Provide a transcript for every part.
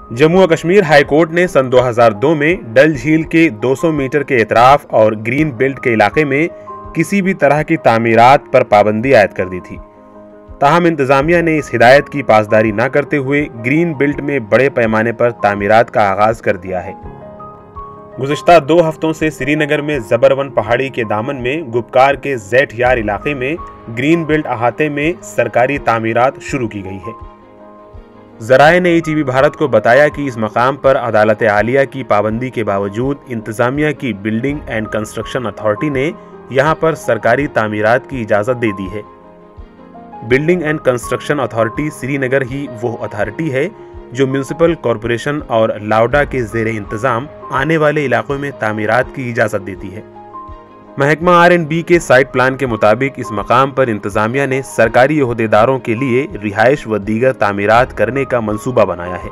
जम्मू और Kashmir high court ने सन 2002 में डल झील के 200 मीटर के एतराफ और ग्रीन बेल्ट के इलाके में किसी भी तरह की तामीरात पर पाबंदी आयद कर दी थी। ताहम इंतजामिया ने इस हिदायत की पासदारी न करते हुए ग्रीन बेल्ट में बड़े पैमाने पर तामीरात का आगाज कर दिया है। गुज़िश्ता 2 हफ्तों से श्रीनगर में ज़बरवन पहाड़ी के दामन में गुपकार के ज़ैठ यार इलाके में ग्रीन बेल्ट अहाते में सरकारी तामीरात शुरू की गई है। ज़राए ने ईटीवी भारत को बताया कि इस मकाम पर अदालत आलिया की पाबंदी के बावजूद इंतजामिया की बिल्डिंग एंड कंस्ट्रक्शन अथॉरिटी ने यहां पर सरकारी तामीरात की इजाज़त दे दी है। Building and construction authority Srinagar ही वो अथॉरिटी है जो म्यूनिसिपल कॉरपोरेशन और लावडा के ज़ेरे इंतज़ाम आने वाले इलाकों में तामीरात की इजाज़त देती है। महकमा R&B के साइट प्लान के मुताबिक इस मकाम पर इंतजामिया ने सरकारी ओहदेदारों के लिए रिहाइश व दीगर तामीरात करने का मंसूबा बनाया है।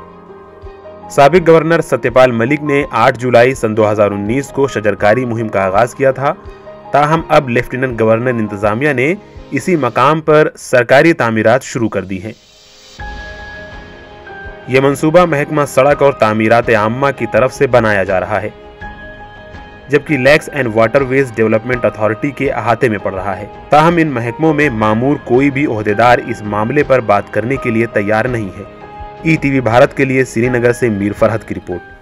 साबिक गवर्नर सत्यपाल मलिक ने 8 जुलाई सन 2019 को शजरकारी मुहिम का आगाज किया था। ताहम अब लेफ्टिनेंट गवर्नर इंतजामिया ने इसी मकाम पर सरकारी तामीरात शुरू कर दी हैं। यह मंसूबा महकमा सड़क और तामीरात आम्मा की तरफ से बनाया जा रहा है, जबकि lakhs and waterways development authority के अहाते में पड़ रहा है। ताहम इन महकमों में मामूर कोई भी ओहदेदार इस मामले पर बात करने के लिए तैयार नहीं है। ईटीवी भारत के लिए श्रीनगर से मीर फरहत की रिपोर्ट।